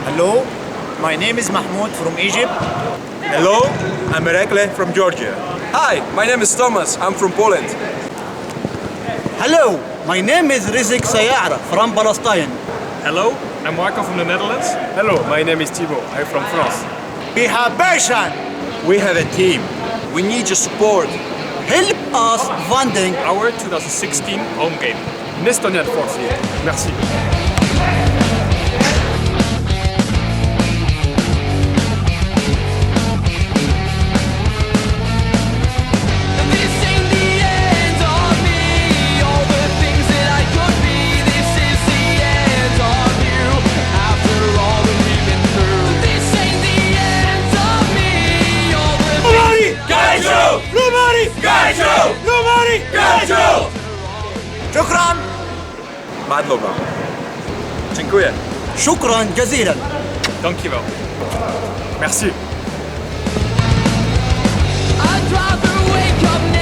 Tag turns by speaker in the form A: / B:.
A: Hello, my name is Mahmoud from Egypt.
B: Hello, I'm Merekle from Georgia.
C: Hi, my name is Thomas. I'm from Poland.
D: Hello, my name is Rizik Sayara from Palestine.
E: Hello, I'm Marco from the Netherlands.
C: Hello, my name is Thibaut. I'm from France.
A: We have passion.
B: We have a team.
C: We need your support.
D: Help us funding
E: Our 2016 home game.
C: N'Estonian Force. Merci.
A: Rumori Calcio! Rumori Calcio! شكرا.
C: Madloba. Dziękuję.
D: شكرا جزيلا.
E: Dankjewel.
C: Merci.
F: I'd rather wake up now.